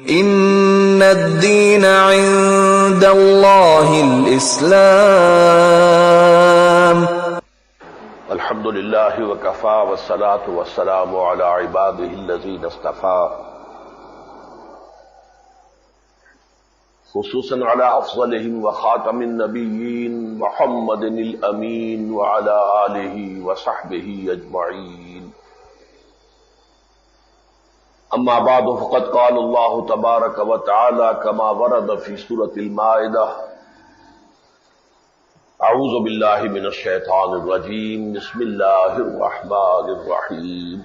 ان الدین عند اللہ الاسلام۔ الحمد للہ وکفی والصلاة والسلام علی عباده الذین اصطفی، خصوصا علی افضلهم وخاتم النبیین محمد الامین وعلی آلہ وصحبہ اجمعین۔ اما بعد فقد قال اللہ تبارک وتعالی كما ورد فی سورة المائدہ، اعوذ باللہ من الشیطان الرجیم، بسم اللہ الرحمن الرحیم۔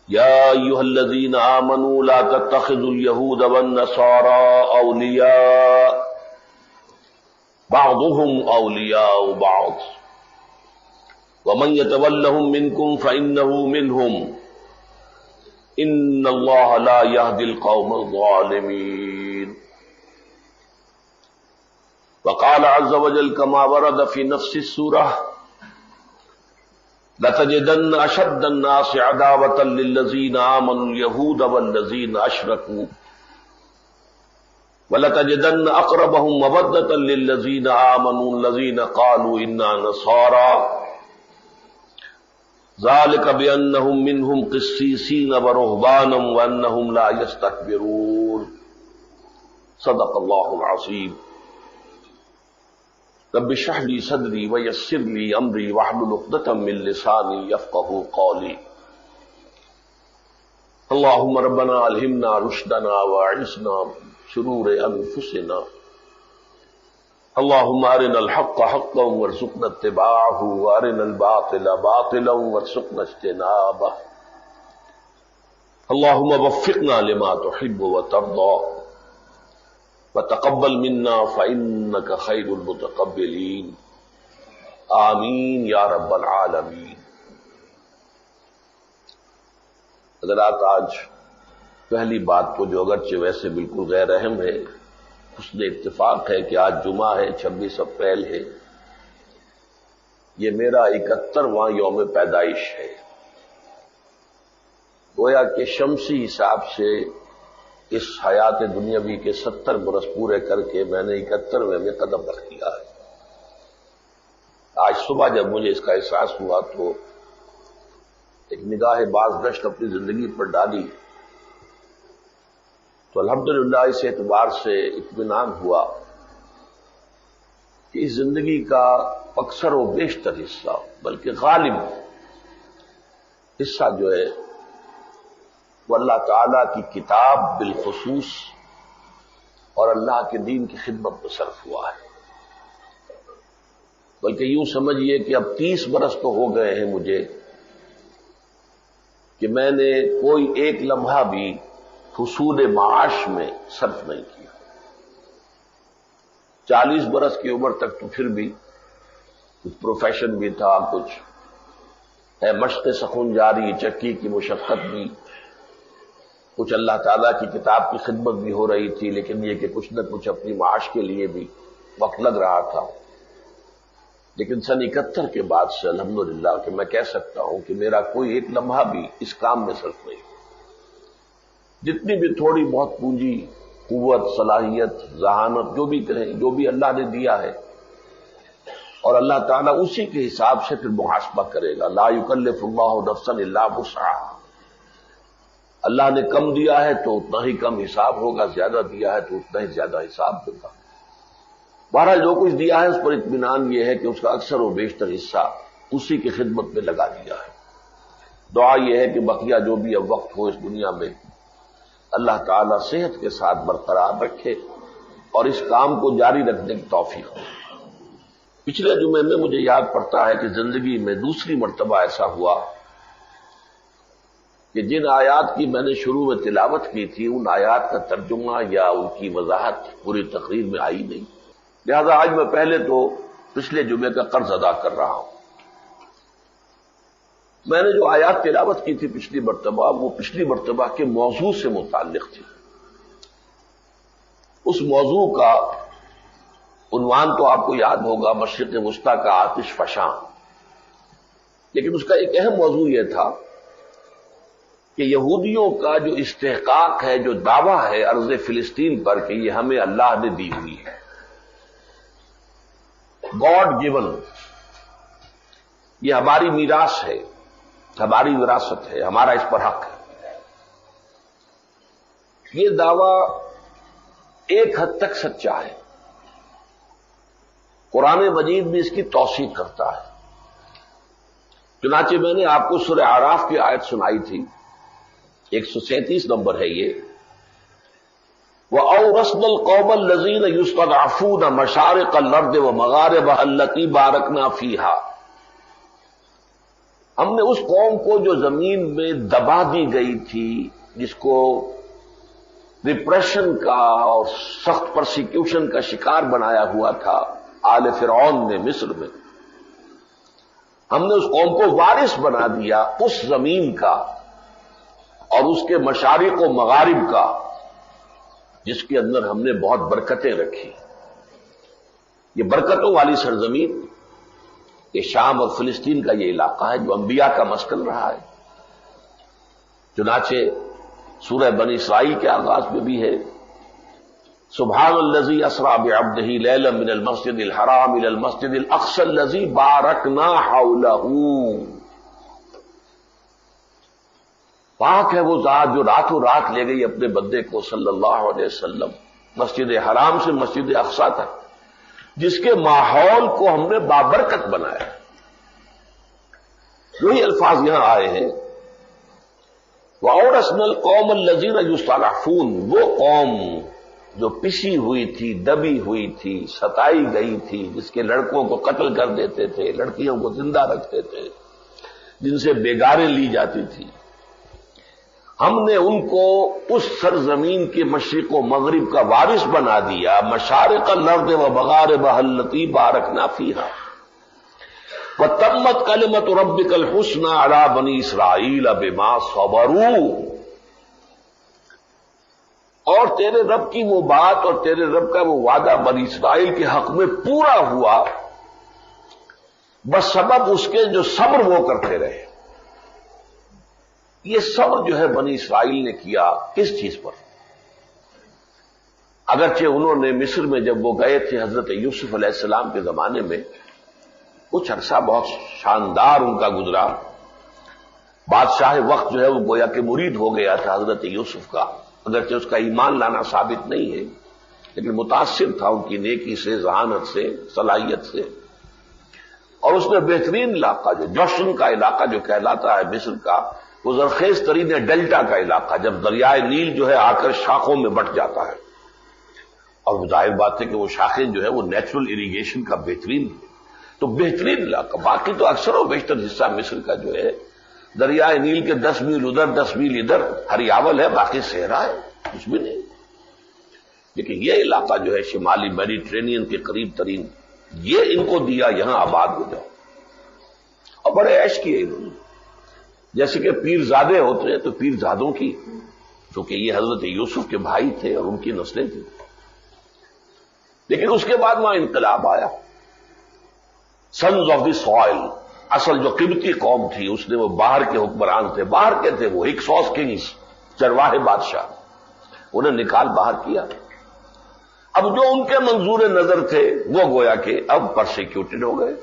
یا ایھا الذین آمنوا لا تتخذوا اليہود والنصارى اولیاء بعضهم اولیاء بعض ومن يتولهم منکم فإنه منهم ان اللہ لا يهدي القوم الظالمین۔ وقال عز وجل كما ورد في نفس السورة لتجدن اشد الناس عداوة للذين آمنوا اليهود والذين اشركوا ولتجدن اقربهم مودة للذين آمنوا الذين قالوا انا نصارى ذلك بأنهم منهم قسيسين ورهبانا وأنهم لا يستكبرون۔ صدق الله العظيم۔ رب اشرح لي صدري ويسر لي أمري واحلل عقدة من لساني يفقهوا قولي۔ اللهم ربنا ألهمنا رشدنا وأعذنا من شرور أنفسنا، اللهم أرنا الحق حقا وارزقنا اتباعه وأرنا الباطل باطلا وارزقنا اجتنابه، اللهم وفقنا لما تحب وترضى وتقبل منا فإنك خير المتقبلين، آمین یا رب العالمین۔ حضرات، آج پہلی بات تو جو اگرچہ ویسے بالکل غیر اہم ہے، حسن اتفاق ہے کہ آج جمعہ ہے، 26 اپریل ہے، یہ میرا 71واں یوم پیدائش ہے۔ گویا کہ شمسی حساب سے اس حیات دنیاوی کے 70 برس پورے کر کے میں نے 71ویں میں قدم رکھ دیا ہے۔ آج صبح جب مجھے اس کا احساس ہوا تو ایک نگاہ بازگشت اپنی زندگی پر ڈالی تو الحمدللہ اس اعتبار سے اطمینان ہوا کہ اس زندگی کا اکثر و بیشتر حصہ، بلکہ غالب حصہ جو ہے وہ اللہ تعالیٰ کی کتاب بالخصوص اور اللہ کے دین کی خدمت میں صرف ہوا ہے۔ بلکہ یوں سمجھیے کہ اب 30 برس تو ہو گئے ہیں مجھے کہ میں نے کوئی ایک لمحہ بھی حصول معاش میں صرف نہیں کیا۔ 40 برس کی عمر تک تو پھر بھی کچھ پروفیشن بھی تھا، کچھ مشق سخن جاری، چکی کی مشقت بھی، کچھ اللہ تعالیٰ کی کتاب کی خدمت بھی ہو رہی تھی، لیکن یہ کہ کچھ نہ کچھ اپنی معاش کے لیے بھی وقت لگ رہا تھا۔ لیکن سن 71 کے بعد سے الحمدللہ کہ میں کہہ سکتا ہوں کہ میرا کوئی ایک لمحہ بھی اس کام میں صرف نہیں۔ جتنی بھی تھوڑی بہت پونجی، قوت، صلاحیت، ذہانت، جو بھی کہیں، جو بھی اللہ نے دیا ہے، اور اللہ تعالیٰ اسی کے حساب سے پھر محاسبہ کرے گا۔ لا یکلف اللہ نفسا الا وسعہا۔ اللہ نے کم دیا ہے تو اتنا ہی کم حساب ہوگا، زیادہ دیا ہے تو اتنا ہی زیادہ حساب ہوگا۔ بہرحال جو کچھ دیا ہے اس پر اطمینان یہ ہے کہ اس کا اکثر و بیشتر حصہ اسی کی خدمت میں لگا دیا ہے۔ دعا یہ ہے کہ بقیہ جو بھی اب وقت ہو اس دنیا میں اللہ تعالیٰ صحت کے ساتھ برقرار رکھے اور اس کام کو جاری رکھنے کی توفیق ہو۔ پچھلے جمعے میں مجھے یاد پڑتا ہے کہ زندگی میں دوسری مرتبہ ایسا ہوا کہ جن آیات کی میں نے شروع میں تلاوت کی تھی ان آیات کا ترجمہ یا ان کی وضاحت پوری تقریر میں آئی نہیں، لہذا آج میں پہلے تو پچھلے جمعے کا قرض ادا کر رہا ہوں۔ میں نے جو آیات تلاوت کی تھی پچھلی مرتبہ، وہ پچھلی مرتبہ کے موضوع سے متعلق تھی۔ اس موضوع کا عنوان تو آپ کو یاد ہوگا، مشرق وسطیٰ کا آتش فشاں، لیکن اس کا ایک اہم موضوع یہ تھا کہ یہودیوں کا جو استحقاق ہے، جو دعویٰ ہے ارض فلسطین پر کہ یہ ہمیں اللہ نے دی ہوئی ہے، گاڈ گیون، یہ ہماری میراث ہے، ہماری وراثت ہے، ہمارا اس پر حق ہے، یہ دعویٰ ایک حد تک سچا ہے۔ قرآن مجید بھی اس کی توثیق کرتا ہے۔ چنانچہ میں نے آپ کو سورہ اعراف کی آیت سنائی تھی، 137 نمبر ہے یہ، وَأَوْرَثْنَا الْقَوْمَ الَّذِينَ يُسْتَضْعَفُونَ مَشَارِقَ الْأَرْضِ وَمَغَارِبَهَا الَّتِي بَارَكْنَا فِيهَا، ہم نے اس قوم کو جو زمین میں دبا دی گئی تھی، جس کو ریپریشن کا اور سخت پرسیکیوشن کا شکار بنایا ہوا تھا آل فرعون نے مصر میں، ہم نے اس قوم کو وارث بنا دیا اس زمین کا اور اس کے مشارق و مغارب کا، جس کے اندر ہم نے بہت برکتیں رکھی۔ یہ برکتوں والی سرزمین، یہ شام اور فلسطین کا یہ علاقہ ہے جو انبیاء کا مسکن رہا ہے۔ چنانچہ سورہ بنی اسرائیل کے آغاز میں بھی ہے، سبحان الذی اسری بعبدہ لیلا من المسجد الحرام الی المسجد الاقصی الذی بارکنا حولہ، پاک ہے وہ ذات جو راتوں رات لے گئی اپنے بندے کو صلی اللہ علیہ وسلم مسجد حرام سے مسجد اقصی تک، جس کے ماحول کو ہم نے بابرکت بنایا۔ وہی الفاظ یہاں آئے ہیں، وَأَوْرَثْنَا الْقَوْمَ الَّذِينَ يُسْتَضْعَفُونَ، وہ قوم جو پسی ہوئی تھی، دبی ہوئی تھی، ستائی گئی تھی، جس کے لڑکوں کو قتل کر دیتے تھے، لڑکیوں کو زندہ رکھتے تھے، جن سے بیگاریں لی جاتی تھی، ہم نے ان کو اس سرزمین کے مشرق و مغرب کا وارث بنا دیا، مشارق الارض ومغاربها التي باركنا فيها، وتمت كلمة ربك الحسنى على بني اسرائيل بما صبروا، اور تیرے رب کی وہ بات اور تیرے رب کا وہ وعدہ بنی اسرائیل کے حق میں پورا ہوا بس سبب اس کے جو صبر وہ کرتے رہے۔ یہ صبر جو ہے بنی اسرائیل نے کیا کس چیز پر؟ اگرچہ انہوں نے مصر میں جب وہ گئے تھے حضرت یوسف علیہ السلام کے زمانے میں، کچھ عرصہ بہت شاندار ان کا گزرا، بادشاہ وقت جو ہے وہ گویا کہ مرید ہو گیا تھا حضرت یوسف کا، اگرچہ اس کا ایمان لانا ثابت نہیں ہے، لیکن متاثر تھا ان کی نیکی سے، ذہانت سے، صلاحیت سے، اور اس نے بہترین علاقہ جو جوشن کا علاقہ جو کہلاتا ہے مصر کا، وہ زرخیز ترین ڈیلٹا کا علاقہ، جب دریائے نیل جو ہے آ کر شاخوں میں بٹ جاتا ہے، اور وہ ظاہر بات ہے کہ وہ شاخیں جو ہے وہ نیچرل اریگیشن کا بہترین ہے، تو بہترین علاقہ۔ باقی تو اکثر و بیشتر حصہ مصر کا جو ہے دریائے نیل کے 10 میل ادھر 10 میل ادھر ہریاول ہے، باقی صحرا ہے، کچھ بھی نہیں۔ لیکن یہ علاقہ جو ہے شمالی میڈیٹرینین کے قریب ترین، یہ ان کو دیا، یہاں آباد ہو جاؤ، اور بڑے عیش کیے انہوں نے، جیسے کہ پیرزادے ہوتے ہیں تو پیرزادوں کی، چونکہ یہ حضرت یوسف کے بھائی تھے اور ان کی نسلیں تھیں۔ لیکن اس کے بعد وہاں انقلاب آیا، سنز آف دی سوائل، اصل جو قبطی قوم تھی اس نے، وہ باہر کے حکمران تھے، باہر کے تھے وہ ہکسوس کنگز، چرواہے بادشاہ، انہیں نکال باہر کیا۔ اب جو ان کے منظور نظر تھے وہ گویا کہ اب پرسیکیوٹڈ ہو گئے،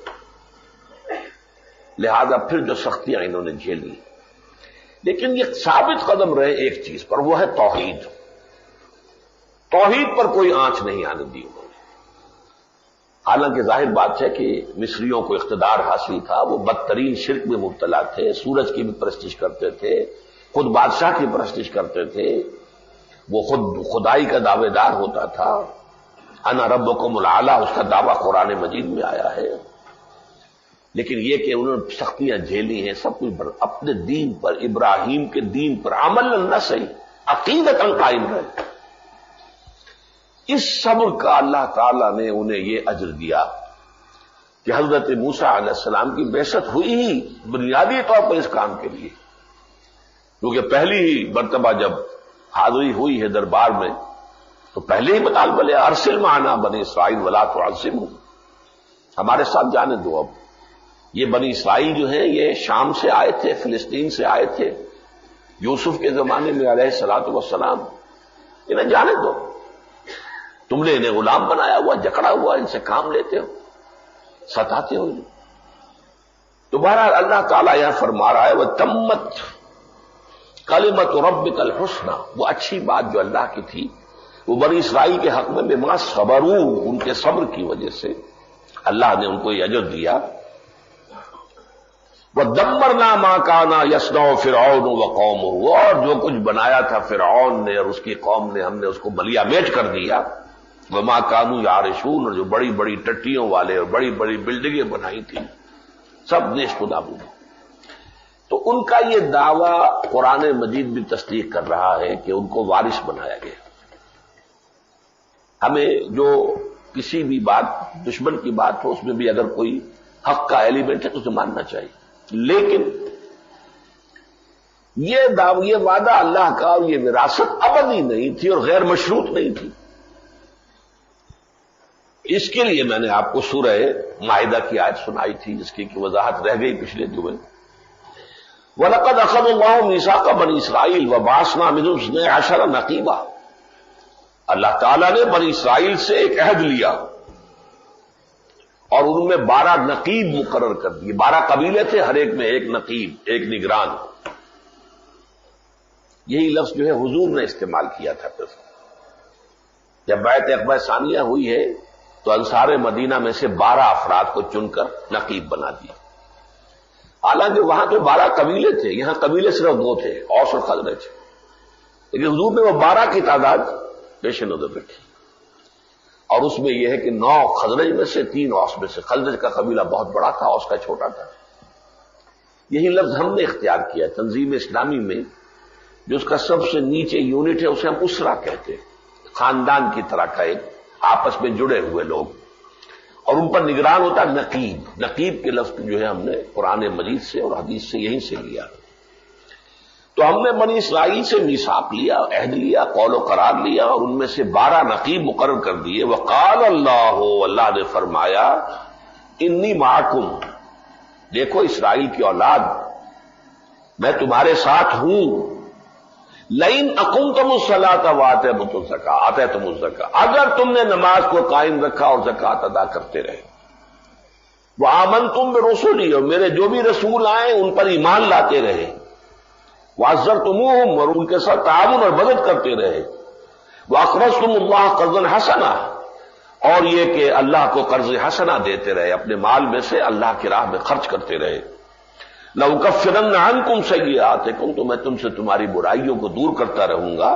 لہذا پھر جو سختیاں انہوں نے جھیلی، لیکن یہ ثابت قدم رہے ایک چیز پر، وہ ہے توحید۔ توحید پر کوئی آنچ نہیں آنے دی انہوں نے۔ حالانکہ ظاہر بات ہے کہ مصریوں کو اقتدار حاصل تھا، وہ بدترین شرک میں مبتلا تھے، سورج کی بھی پرستش کرتے تھے، خود بادشاہ کی پرستش کرتے تھے، وہ خود خدائی کا دعوے دار ہوتا تھا، انا ربکم الاعلی، اس کا دعویٰ قرآن مجید میں آیا ہے۔ لیکن یہ کہ انہوں نے سختیاں جھیلی ہیں، سب کچھ اپنے دین پر، ابراہیم کے دین پر عمل نہ صحیح، عقیدت قائم رہے۔ اس صبر کا اللہ تعالیٰ نے انہیں یہ اجر دیا کہ حضرت موسیٰ علیہ السلام کی بعثت ہوئی ہی بنیادی طور پر اس کام کے لیے، کیونکہ پہلی ہی مرتبہ جب حاضری ہوئی ہے دربار میں تو پہلے ہی مطالبہ لیا، ارسل معنا بنی اسرائیل ولا تعذبہم، ہمارے ساتھ جانے دو۔ اب یہ بنی اسرائیل جو ہیں یہ شام سے آئے تھے، فلسطین سے آئے تھے، یوسف کے زمانے میں علیہ الصلوۃ والسلام انہیں جانے دو، تم نے انہیں غلام بنایا ہوا، جکڑا ہوا، ان سے کام لیتے ہو، ستاتے ہو انہیں۔ تو بہرحال اللہ تعالیٰ یہاں فرما رہا ہے وَتَمَّتْ کلمۃ ربک الحسنی، وہ اچھی بات جو اللہ کی تھی وہ بنی اسرائیل کے حق میں بما صبروا، ان کے صبر کی وجہ سے اللہ نے ان کو یہ اجر دیا۔ وَدَمَّرْنَا مَا كَانَ يَصْنَعُ فِرْعَوْنُ وَقَوْمُهُ، اور جو کچھ بنایا تھا فرعون نے اور اس کی قوم نے، ہم نے اس کو ملیا میٹ کر دیا۔ وَمَا كَانُوا يَعْرِشُونَ، اور جو بڑی بڑی ٹٹیوں والے اور بڑی بڑی بلڈنگیں بنائی تھیں سب نیست و نابود۔ تو ان کا یہ دعویٰ قرآن مجید بھی تصدیق کر رہا ہے کہ ان کو وارث بنایا گیا۔ ہمیں جو کسی بھی بات دشمن کی بات ہو اس میں بھی اگر کوئی حق کا ایلیمنٹ ہے تو اسے ماننا چاہیے، لیکن یہ وعدہ اللہ کا اور یہ وراثت ابدی نہیں تھی اور غیر مشروط نہیں تھی۔ اس کے لیے میں نے آپ کو سورہ مائدہ کی آیت سنائی تھی جس کی وضاحت رہ گئی پچھلے جمعے۔ وَلَقَدْ أَخَذَ اللَّهُ مِيثَاقَ بَنِي إِسْرَائِيلَ وَبَعَثْنَا مِنْهُمْ اثْنَيْ عَشَرَ نَقِيبًا، اللہ تعالیٰ نے بنی اسرائیل سے ایک عہد لیا اور ان میں 12 نقیب مقرر کر دیے۔ 12 قبیلے تھے، ہر ایک میں ایک نقیب، ایک نگران۔ یہی لفظ جو ہے حضور نے استعمال کیا تھا۔ پھر جب بیعت عقبہ ثانیہ ہوئی ہے تو انصار مدینہ میں سے 12 افراد کو چن کر نقیب بنا دیا۔ حالانکہ وہاں تو 12 قبیلے تھے، یہاں قبیلے صرف 2 تھے، اوس اور خزرج، لیکن حضور نے وہ 12 کی تعداد پیش نظر رکھی، اور اس میں یہ ہے کہ 9 خزرج میں سے 3 اوس میں سے۔ خزرج کا قبیلہ بہت بڑا تھا، اوس کا چھوٹا تھا۔ یہی لفظ ہم نے اختیار کیا تنظیم اسلامی میں، جو اس کا سب سے نیچے یونٹ ہے اسے ہم اسرہ کہتے ہیں، خاندان کی طرح کا ایک آپس میں جڑے ہوئے لوگ، اور ان پر نگران ہوتا ہے نقیب۔ نقیب کے لفظ جو ہے ہم نے قرآن مجید سے اور حدیث سے یہیں سے لیا۔ تو ہم نے بنی اسرائیل سے میثاق لیا، عہد لیا، قول و قرار لیا، اور ان میں سے 12 نقیب مقرر کر دیے۔ وقال اللہ، اللہ نے فرمایا انی معکم، دیکھو اسرائیل کی اولاد میں تمہارے ساتھ ہوں۔ لئن اقمتم الصلاۃ وآتیتم الزکاۃ، اگر تم نے نماز کو قائم رکھا اور زکوٰۃ ادا کرتے رہے۔ وآمنتم برسلی، اور میرے جو بھی رسول آئے ان پر ایمان لاتے رہے۔ وعزرتموہم، اور ان کے ساتھ تعاون اور مدد کرتے رہے۔ واقرضتم اللہ قرضا حسنا، اور یہ کہ اللہ کو قرض حسنا دیتے رہے، اپنے مال میں سے اللہ کی راہ میں خرچ کرتے رہے۔ لَأُكَفِّرَنَّ عَنْكُمْ سَيِّئَاتِكُمْ، تو میں تم سے تمہاری برائیوں کو دور کرتا رہوں گا۔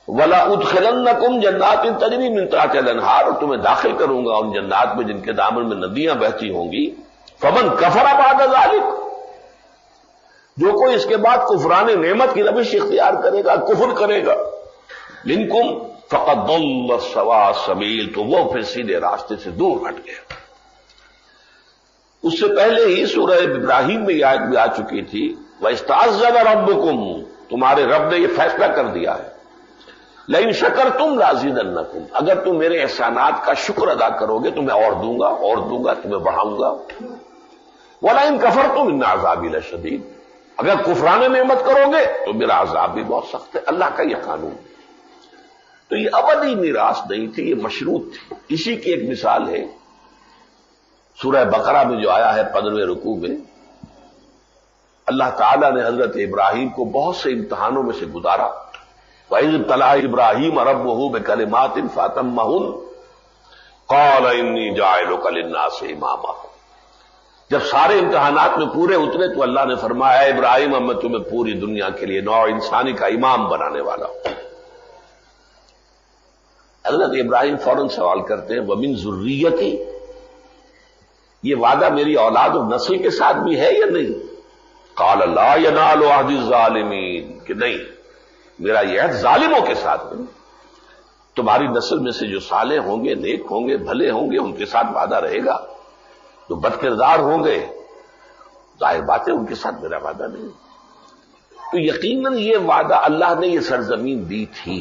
وَلَأُدْخِلَنَّكُمْ جَنَّاتٍ تَجْرِي مِن تَحْتِهَا الْأَنْهَارُ، اور تمہیں داخل کروں گا ان جنات میں جن کے دامن میں ندیاں بہتی ہوں گی۔ فَمَن كَفَرَ بَعْدَ ذَلِكَ، جو کوئی اس کے بعد کفران نعمت کی روش اختیار کرے گا، کفر کرے گا، مِنكُمْ فَقَدْ ضَلَّ سَوَاءَ السَّبِيلِ، تو وہ پھر سیدھے راستے سے دور ہٹ گیا۔ اس سے پہلے ہی سورہ ابراہیم میں یہ آیت بھی آ چکی تھی، وَإِسْتَعَذَّنَ رَبُّكُمْ، تمہارے رب نے یہ فیصلہ کر دیا ہے، لَئِن شَكَرْتُمْ لَأَزِيدَنَّكُمْ، اگر تم میرے احسانات کا شکر ادا کرو گے تو میں اور دوں گا، تمہیں بڑھاؤں گا۔ وَلَئِن كَفَرْتُمْ إِنَّ عَذَابِي لَشَدِيدٌ، اگر کفران نعمت کرو گے تو میرا عذاب بھی بہت سخت ہے۔ اللہ کا یہ قانون، تو یہ ابدی میراث نہیں تھی، یہ مشروط تھی۔ اسی کی ایک مثال ہے سورہ بقرہ میں جو آیا ہے 15ویں رکوع میں، اللہ تعالیٰ نے حضرت ابراہیم کو بہت سے امتحانوں میں سے گزارا۔ وَإِذِ ابْتَلَىٰ إِبْرَاهِيمَ رَبُّهُ بِكَلِمَاتٍ فَأَتَمَّهُنَّ قَالَ إِنِّي جَاعِلُكَ لِلنَّاسِ إِمَامًا، جب سارے امتحانات میں پورے اترے تو اللہ نے فرمایا اے ابراہیم، اب میں تمہیں پوری دنیا کے لیے نوع انسانی کا امام بنانے والا ہوں۔ حضرت ابراہیم فوراً سوال کرتے ہیں وَمِن ذُرِّيَّتِي، یہ وعدہ میری اولاد اور نسل کے ساتھ بھی ہے یا نہیں؟ قال لا ينال عهد الظالمین، کہ نہیں، میرا یہ عہد ظالموں کے ساتھ نہیں، تمہاری نسل میں سے جو صالح ہوں گے، نیک ہوں گے، بھلے ہوں گے، ان کے ساتھ وعدہ رہے گا۔ جو بد کردار ہوں گے ظاہر بات ہے ان کے ساتھ میرا وعدہ نہیں۔ تو یقیناً یہ وعدہ اللہ نے یہ سرزمین دی تھی،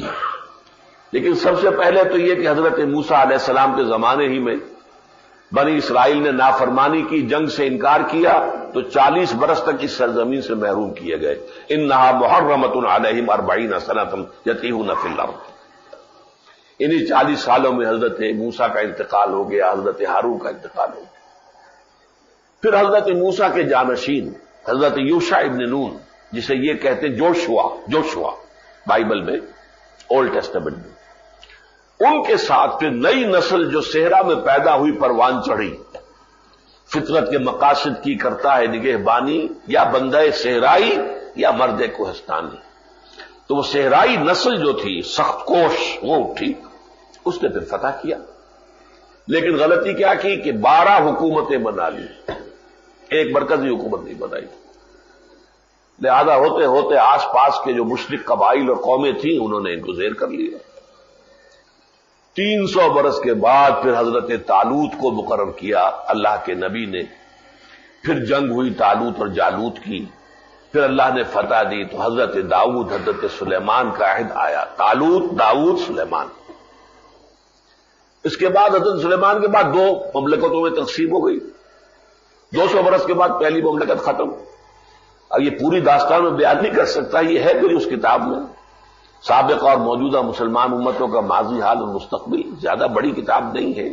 لیکن سب سے پہلے تو یہ کہ حضرت موسیٰ علیہ السلام کے زمانے ہی میں بنی اسرائیل نے نافرمانی کی، جنگ سے انکار کیا تو 40 برس تک اس سرزمین سے محروم کیے گئے. انہا محرمۃ علیہم 40 سنۃ یتیہون فی الارض. انہی 40 سالوں میں حضرت موسیٰ کا انتقال ہو گیا، حضرت ہارون کا انتقال ہو گیا. پھر حضرت موسیٰ کے جانشین حضرت یوشع ابن نون، جسے یہ کہتے ہیں جوشوا بائبل میں، اولڈ ٹیسٹمنٹ میں، ان کے ساتھ پھر نئی نسل جو صحرا میں پیدا ہوئی پروان چڑھی، فطرت کے مقاصد کی کرتا ہے نگہبانی، یا بندہ صحرائی یا مرد کوہستانی. تو وہ صحرائی نسل جو تھی سخت کوش، وہ اٹھی، اس نے پھر فتح کیا. لیکن غلطی کیا کی کہ 12 حکومتیں بنا لی، ایک مرکزی حکومت نہیں بنائی. لہذا ہوتے ہوتے آس پاس کے جو مشرک قبائل اور قومیں تھیں انہوں نے ان کو زیر کر لیا. 300 برس کے بعد پھر حضرت طالوت کو مقرر کیا اللہ کے نبی نے. پھر جنگ ہوئی طالوت اور جالوت کی، پھر اللہ نے فتح دی تو حضرت داؤد حضرت سلیمان کا عہد آیا. طالوت، داؤد، سلیمان. اس کے بعد حضرت سلیمان کے بعد 2 مملکتوں میں تقسیم ہو گئی. 200 برس کے بعد پہلی مملکت ختم. اب یہ پوری داستان میں بیان نہیں کر سکتا، یہ ہے پھر اس کتاب میں سابق اور موجودہ مسلمان امتوں کا ماضی، حال اور مستقبل. زیادہ بڑی کتاب نہیں ہے،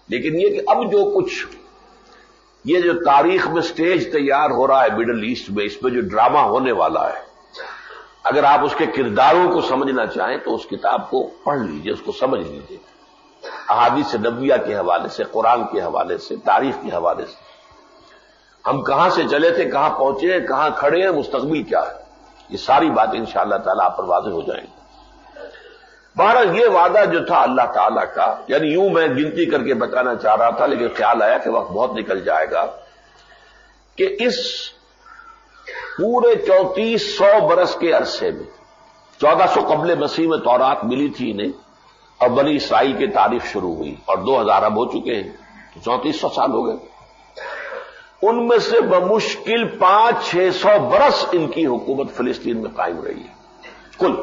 لیکن یہ کہ اب جو کچھ یہ جو تاریخ میں سٹیج تیار ہو رہا ہے مڈل ایسٹ میں، اس میں جو ڈرامہ ہونے والا ہے، اگر آپ اس کے کرداروں کو سمجھنا چاہیں تو اس کتاب کو پڑھ لیجئے، اس کو سمجھ لیجئے. احادیث نبویہ کے حوالے سے، قرآن کے حوالے سے، تاریخ کے حوالے سے، ہم کہاں سے چلے تھے، کہاں پہنچے ہیں، کہاں کھڑے ہیں، مستقبل کیا ہے، یہ ساری باتیں انشاءاللہ تعالیٰ آپ پر واضح ہو جائیں گی. بہرحال یہ وعدہ جو تھا اللہ تعالیٰ کا، یعنی یوں میں گنتی کر کے بتانا چاہ رہا تھا لیکن خیال آیا کہ وقت بہت نکل جائے گا، کہ اس پورے 3400 برس کے عرصے میں 1400 قبل مسیح میں تورات ملی تھی انہیں، اور بنی اسرائیل کی تاریخ شروع ہوئی، اور 2000 اب ہو چکے ہیں تو 3400 سال ہو گئے. ان میں سے بمشکل 500-600 برس ان کی حکومت فلسطین میں قائم رہی ہے کل،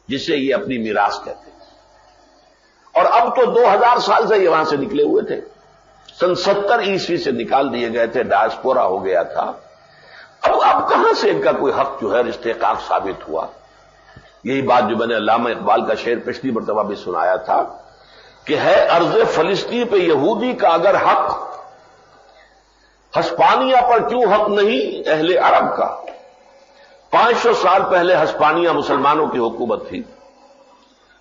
جسے یہ اپنی میراث کہتے ہیں. اور اب تو 2000 سال سے یہ وہاں سے نکلے ہوئے تھے. سن 70 عیسوی سے نکال دیے گئے تھے، ڈائسپورا ہو گیا تھا. اب کہاں سے ان کا کوئی حق جو ہے استحقاق ثابت ہوا؟ یہی بات جو میں نے علامہ اقبال کا شعر پچھلی مرتبہ بھی سنایا تھا کہ ہے ارض فلسطین پہ یہودی کا اگر حق، ہسپانیہ پر کیوں حق نہیں اہل عرب کا؟ 500 سال پہلے ہسپانیہ مسلمانوں کی حکومت تھی.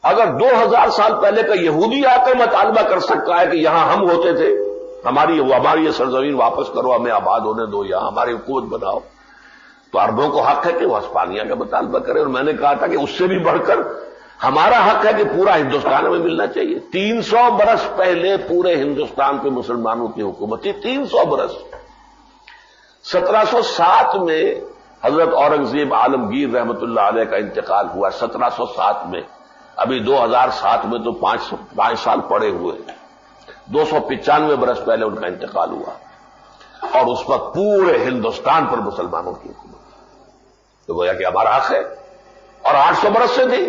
اگر 2000 سال پہلے کا یہودی آ کر مطالبہ کر سکتا ہے کہ یہاں ہم ہوتے تھے، ہماری یہ سرزمین واپس کرو، ہمیں آباد ہونے دو، یہاں ہماری حکومت بناؤ، تو عربوں کو حق ہے کہ وہ ہسپانیہ کا مطالبہ کرے. اور میں نے کہا تھا کہ اس سے بھی بڑھ کر ہمارا حق ہے کہ پورا ہندوستان ہمیں ملنا چاہیے. 300 برس پہلے پورے ہندوستان پہ مسلمانوں کی حکومت تھی. 300 برس. 1707 میں حضرت اورنگزیب عالمگیر رحمت اللہ علیہ کا انتقال ہوا. 1707 میں، ابھی 2007 میں تو 5 سال پڑے ہوئے. 295 برس پہلے ان کا انتقال ہوا، اور اس وقت پورے ہندوستان پر مسلمانوں کی حکومت. تو گویا کہ ہمارا حق ہے. اور 800 برس سے تھی،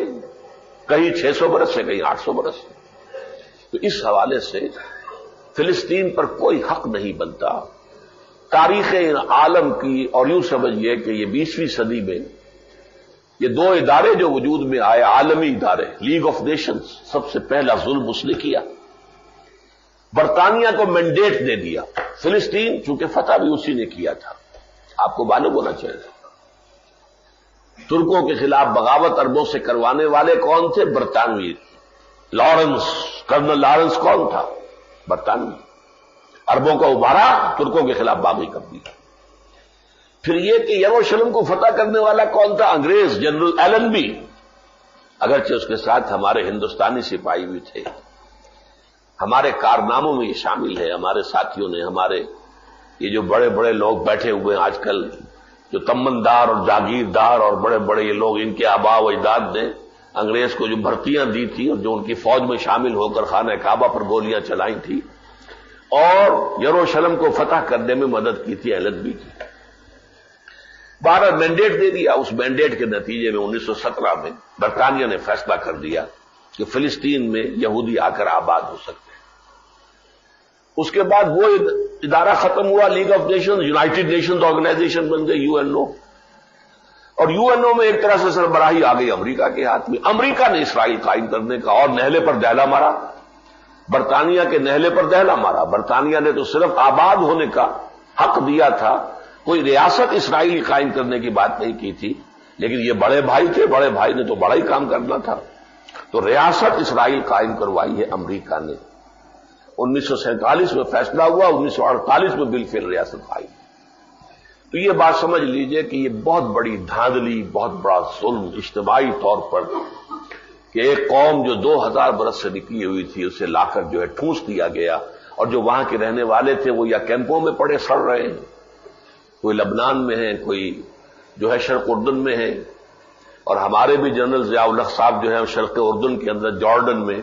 کہیں 600 برس سے، کہیں 800 برس سے. تو اس حوالے سے فلسطین پر کوئی حق نہیں بنتا. تاریخ عالم کی، اور یوں سمجھیے کہ یہ 20ویں صدی میں یہ 2 ادارے جو وجود میں آئے، عالمی ادارے، لیگ آف نیشنز، سب سے پہلا ظلم اس نے کیا. برطانیہ کو مینڈیٹ دے دیا. فلسطین چونکہ فتح بھی اسی نے کیا تھا، آپ کو معلوم ہونا چاہیے. ترکوں کے خلاف بغاوت عربوں سے کروانے والے کون تھے؟ برطانوی. لارنس، کرنل لارنس کون تھا؟ برطانوی. عربوں کو ابھارا، ترکوں کے خلاف باغی کر دی. پھر یہ کہ یروشلم کو فتح کرنے والا کون تھا؟ انگریز، جنرل ایلنبی. اگرچہ اس کے ساتھ ہمارے ہندوستانی سپاہی بھی تھے. ہمارے کارناموں میں یہ شامل ہے. ہمارے ساتھیوں نے، ہمارے یہ جو بڑے بڑے لوگ بیٹھے ہوئے ہیں آج کل، جو تمندار اور جاگیردار اور بڑے بڑے یہ لوگ، ان کے آباء و اجداد نے انگریز کو جو بھرتیاں دی تھی اور جو ان کی فوج میں شامل ہو کر خانہ کعبہ پر گولیاں چلائی تھی اور یروشلم کو فتح کرنے میں مدد کی تھی ایلنبی کی. 12 مینڈیٹ دے دیا. اس مینڈیٹ کے نتیجے میں 1917 میں برطانیہ نے فیصلہ کر دیا کہ فلسطین میں یہودی آ کر آباد ہو سکتے ہیں. اس کے بعد وہ ادارہ ختم ہوا، League of Nations, United Nations Organisation بن گئی، یو این او، اور یو این او میں ایک طرح سے سربراہی آ گئی امریکہ کے ہاتھ میں۔ امریکہ نے اسرائیل قائم کرنے کا اور نہلے پر دہلا مارا، برطانیہ کے نہلے پر دہلا مارا۔ برطانیہ نے تو صرف آباد ہونے کا حق دیا تھا، کوئی ریاست اسرائیل قائم کرنے کی بات نہیں کی تھی، لیکن یہ بڑے بھائی تھے، بڑے بھائی نے تو بڑا ہی کام کرنا تھا، تو ریاست اسرائیل قائم کروائی ہے امریکہ نے۔ 1947 میں فیصلہ ہوا، 1948 میں بالفعل ریاست قائم۔ تو یہ بات سمجھ لیجئے کہ یہ بہت بڑی دھاندلی، بہت بڑا ظلم اجتماعی طور پر کہ ایک قوم جو 2000 برس سے نکلی ہوئی تھی اسے لا کر جو ہے ٹھونس دیا گیا، اور جو وہاں کے رہنے والے تھے وہ یا کیمپوں میں پڑے سڑ رہے ہیں، کوئی لبنان میں ہیں، کوئی جو ہے شرق اردن میں ہے، اور ہمارے بھی جنرل ضیاء الحق صاحب جو ہے شرق اردن کے اندر جارڈن میں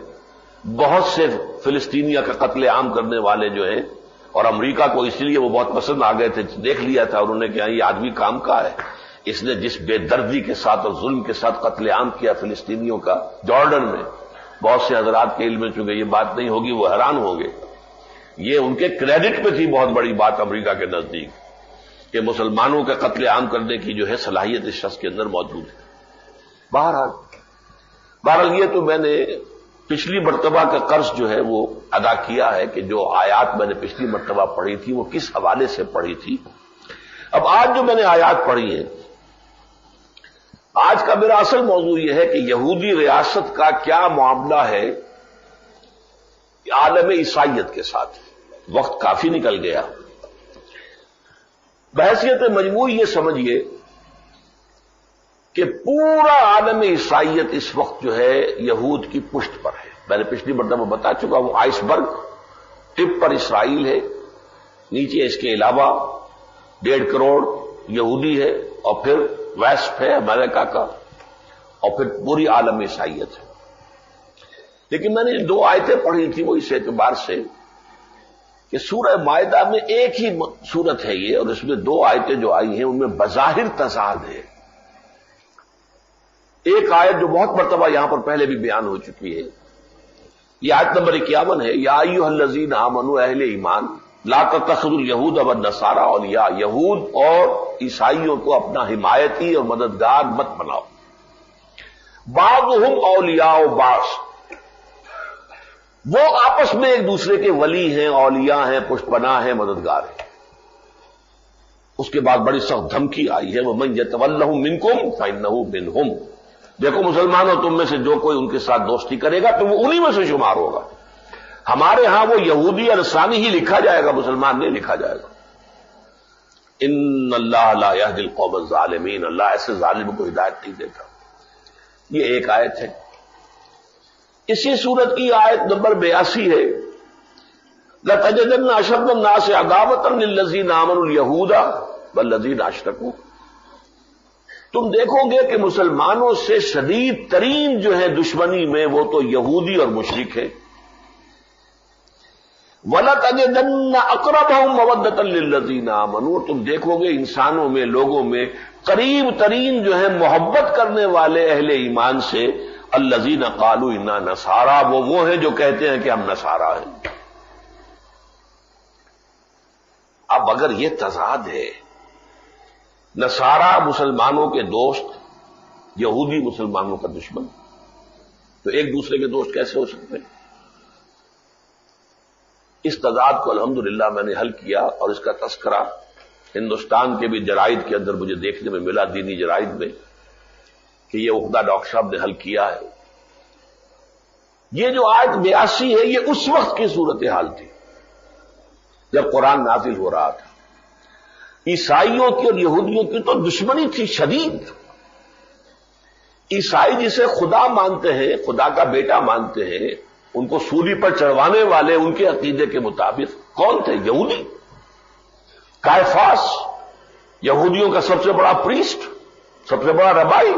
بہت سے فلسطینیہ کا قتل عام کرنے والے جو ہیں، اور امریکہ کو اس لیے وہ بہت پسند آ گئے تھے، دیکھ لیا تھا انہوں نے کہ یہ آدمی کام کا ہے، اس نے جس بے دردی کے ساتھ اور ظلم کے ساتھ قتل عام کیا فلسطینیوں کا جارڈن میں۔ بہت سے حضرات کے علم میں چونکہ یہ بات نہیں ہوگی وہ حیران ہوں گے، یہ ان کے کریڈٹ پہ تھی بہت بڑی بات امریکہ کے نزدیک کہ مسلمانوں کا قتل عام کرنے کی جو ہے صلاحیت اس شخص کے اندر موجود ہے۔ بہرحال یہ تو میں نے پچھلی مرتبہ کا قرض جو ہے وہ ادا کیا ہے کہ جو آیات میں نے پچھلی مرتبہ پڑھی تھی وہ کس حوالے سے پڑھی تھی۔ اب آج جو میں نے آیات پڑھی ہیں، آج کا میرا اصل موضوع یہ ہے کہ یہودی ریاست کا کیا معاملہ ہے عالم عیسائیت کے ساتھ۔ وقت کافی نکل گیا، بحیثیت مجموعی یہ سمجھیے کہ پورا عالم عیسائیت اس وقت جو ہے یہود کی پشت پر ہے۔ میں نے پچھلی مرتبہ بتا چکا ہوں، آئس برگ ٹپ پر اسرائیل ہے، نیچے اس کے علاوہ 1.5 کروڑ یہودی ہے، اور پھر ویسٹ ہے امریکہ کا، اور پھر پوری عالم عیسائیت ہے۔ لیکن میں نے 2 آیتیں پڑھی تھی وہ اس اعتبار سے کہ سورہ مائدہ میں ایک ہی سورت ہے یہ، اور اس میں 2 آیتیں جو آئی ہیں ان میں بظاہر تضاد ہے۔ ایک آیت جو بہت مرتبہ یہاں پر پہلے بھی بیان ہو چکی ہے، یہ آیت نمبر 51 ہے، یا ایھا الذین آمنوا، اہل ایمان، لا تتخذوا الیہود والنصارى اولیاء، یہود اور عیسائیوں کو اپنا حمایتی اور مددگار مت بناؤ، بعضهم اولیاء بعض، وہ آپس میں ایک دوسرے کے ولی ہیں، اولیاء ہیں، پشت پناہ ہیں، مددگار ہیں۔ اس کے بعد بڑی سخت دھمکی آئی ہے، وَمَن يَتَوَلَّهُم مِّنكُمْ فَإِنَّهُ مِنْهُمْ، دیکھو مسلمانوں تم میں سے جو کوئی ان کے ساتھ دوستی کرے گا تو وہ انہی میں سے شمار ہوگا۔ ہمارے ہاں وہ یہودی اور نصرانی ہی لکھا جائے گا، مسلمان نہیں لکھا جائے گا۔ ان اللہ لا يهدي القوم الظالمین، اللہ ایسے ظالم کو ہدایت نہیں دیتا۔ یہ ایک آیت ہے۔ اسی سورت کی آیت نمبر 82 ہے، لَتَجِدَنَّ أَشَدَّ النَّاسِ عَدَاوَةً لِلَّذِينَ آمَنُوا الْيَهُودَ وَالَّذِينَ أَشْرَكُوا، تم دیکھو گے کہ مسلمانوں سے شدید ترین جو ہے دشمنی میں وہ تو یہودی اور مشرک ہے۔ وَلَتَجِدَنَّ أَقْرَبَهُم مَّوَدَّةً لِلَّذِينَ آمَنُوا، تم دیکھو گے انسانوں میں، لوگوں میں قریب ترین جو ہے محبت کرنے والے اہل ایمان سے الذین قالوا انا نصارى، وہ ہیں جو کہتے ہیں کہ ہم نصارہ ہیں۔ اب اگر یہ تضاد ہے، نصارہ مسلمانوں کے دوست، یہودی مسلمانوں کا دشمن، تو ایک دوسرے کے دوست کیسے ہو سکتے ہیں؟ اس تضاد کو الحمدللہ میں نے حل کیا، اور اس کا تذکرہ ہندوستان کے بھی جرائد کے اندر مجھے دیکھنے میں ملا، دینی جرائد میں، کہ یہ عقدہ ڈاکٹر صاحب نے حل کیا ہے۔ یہ جو آیت 82 ہے یہ اس وقت کی صورتحال تھی جب قرآن نازل ہو رہا تھا۔ عیسائیوں کی اور یہودیوں کی تو دشمنی تھی شدید۔ عیسائی جسے خدا مانتے ہیں، خدا کا بیٹا مانتے ہیں، ان کو سولی پر چڑھوانے والے ان کے عقیدے کے مطابق کون تھے؟ یہودی۔ کائفاس یہودیوں کا سب سے بڑا پریسٹ، سب سے بڑا ربائی،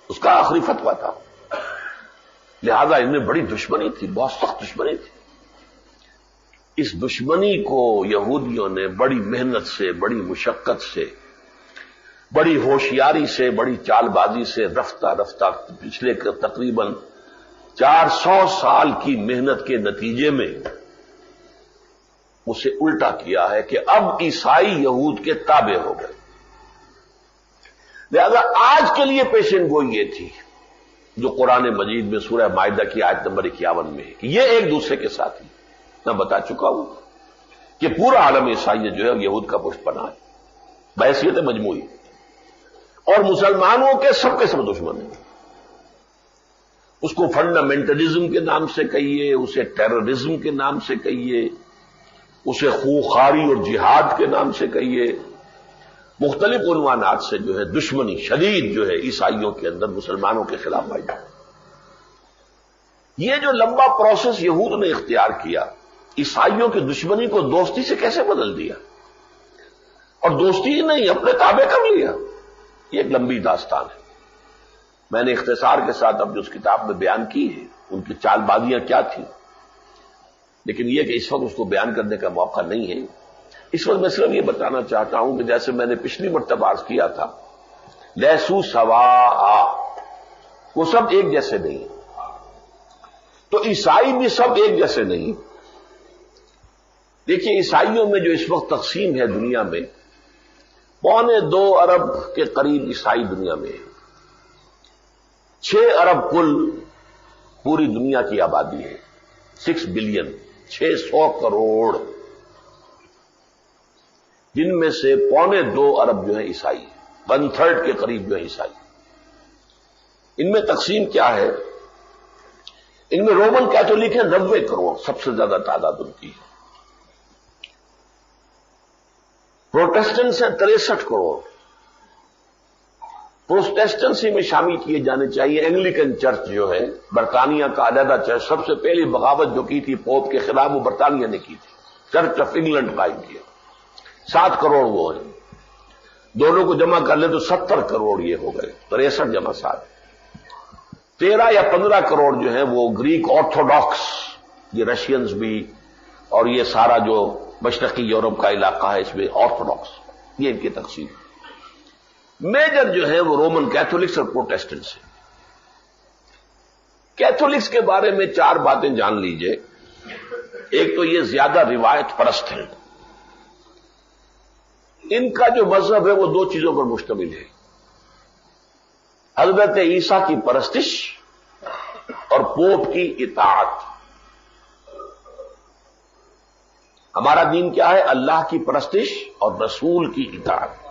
اس کا آخری فتویٰ تھا۔ لہذا ان میں بڑی دشمنی تھی، بہت سخت دشمنی تھی۔ اس دشمنی کو یہودیوں نے بڑی محنت سے، بڑی مشقت سے، بڑی ہوشیاری سے، بڑی چال بازی سے رفتہ رفتہ پچھلے تقریباً 400 سال کی محنت کے نتیجے میں اسے الٹا کیا ہے کہ اب عیسائی یہود کے تابع ہو گئے. لہذا آج کے لیے پیشن گوئی یہ تھی جو قرآن مجید میں سورہ مائدہ کی آیت نمبر 51 میں ہے کہ یہ ایک دوسرے کے ساتھی. میں بتا چکا ہوں کہ پورا عالم عیسائیت جو ہے یہود کا پشت پناہ ہے بحیثیت مجموعی، اور مسلمانوں کے سب دشمن ہیں. اس کو فنڈامنٹلزم کے نام سے کہیے، اسے ٹیررزم کے نام سے کہیے، اسے خوخاری اور جہاد کے نام سے کہیے، مختلف عنوانات سے جو ہے دشمنی شدید جو ہے عیسائیوں کے اندر مسلمانوں کے خلاف آئی. یہ جو لمبا پروسیس یہود نے اختیار کیا، عیسائیوں کی دشمنی کو دوستی سے کیسے بدل دیا، اور دوستی ہی نہیں اپنے تابع کر لیا، یہ ایک لمبی داستان ہے. میں نے اختصار کے ساتھ اب جو اس کتاب میں بیان کی ہے ان کی چال بازیاں کیا تھیں، لیکن یہ کہ اس وقت اس کو بیان کرنے کا موقع نہیں ہے. اس وقت میں صرف یہ بتانا چاہتا ہوں کہ جیسے میں نے پچھلی مرتبہ عرض کیا تھا، لیسو سواء، وہ سب ایک جیسے نہیں، تو عیسائی بھی سب ایک جیسے نہیں. دیکھیے عیسائیوں میں جو اس وقت تقسیم ہے دنیا میں، 2.25 ارب کے قریب عیسائی دنیا میں ہے. 6 ارب کل پوری دنیا کی آبادی ہے، 6 بلین، 600 کروڑ، جن میں سے 2.25 ارب جو ہے عیسائی، 1/3 کے قریب جو ہے عیسائی. ان میں تقسیم کیا ہے؟ ان میں رومن کیتھولک ہے 90 کروڑ، سب سے زیادہ تعداد ان کی. پروٹیسٹنٹس ہیں 63 کروڑ. پروٹیسٹنسی میں شامل کیے جانے چاہیے اینگلیکن چرچ جو ہے، برطانیہ کا علیحدہ چرچ. سب سے پہلی بغاوت جو کی تھی پوپ کے خلاف وہ برطانیہ نے کی تھی، چرچ آف انگلینڈ قائم کیا. 7 کروڑ وہ ہیں، دونوں کو جمع کر لیں تو 70 کروڑ یہ ہو گئے. 63 جمع 7، 13 یا 15 کروڑ جو ہیں وہ گریک آرتھوڈاکس، یہ رشینز بھی اور یہ سارا جو مشرقی یورپ کا علاقہ ہے اس میں آرتھوڈاکس، یہ ان کی تقسیم. میجر جو ہے وہ رومن کیتھولکس اور پروٹیسٹنٹس ہیں. کیتھولکس کے بارے میں 4 باتیں جان لیجئے. ایک تو یہ زیادہ روایت پرست ہیں، ان کا جو مذہب ہے وہ 2 چیزوں پر مشتمل ہے: حضرت عیسیٰ کی پرستش اور پوپ کی اطاعت. ہمارا دین کیا ہے؟ اللہ کی پرستش اور رسول کی اطاعت.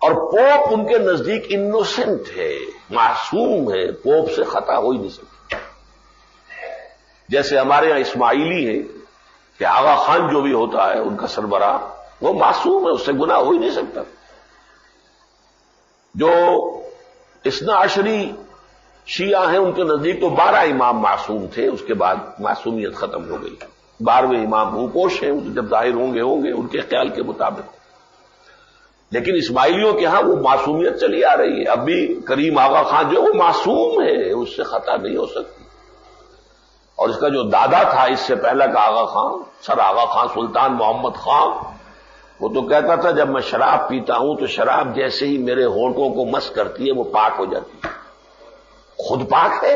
اور پوپ ان کے نزدیک انوسنٹ ہے، معصوم ہے، پوپ سے خطا ہو ہی نہیں سکتا. جیسے ہمارے یہاں اسماعیلی ہے کہ آغا خان جو بھی ہوتا ہے ان کا سربراہ، وہ معصوم ہے، اس سے گناہ ہو ہی نہیں سکتا. جو اثنا عشری شیعہ ہیں ان کے نزدیک تو 12 امام معصوم تھے، اس کے بعد معصومیت ختم ہو گئی. 12ویں امام روپوش ہیں، جب ظاہر ہوں گے ان کے خیال کے مطابق. لیکن اسماعیلیوں کے ہاں وہ معصومیت چلی آ رہی ہے. اب بھی کریم آغا خان جو وہ معصوم ہے، اس سے خطا نہیں ہو سکتی. اور اس کا جو دادا تھا اس سے پہلا کا آغا خان، سر آغا خان سلطان محمد خان، وہ تو کہتا تھا جب میں شراب پیتا ہوں تو شراب جیسے ہی میرے ہونٹوں کو مس کرتی ہے وہ پاک ہو جاتی ہے. خود پاک ہے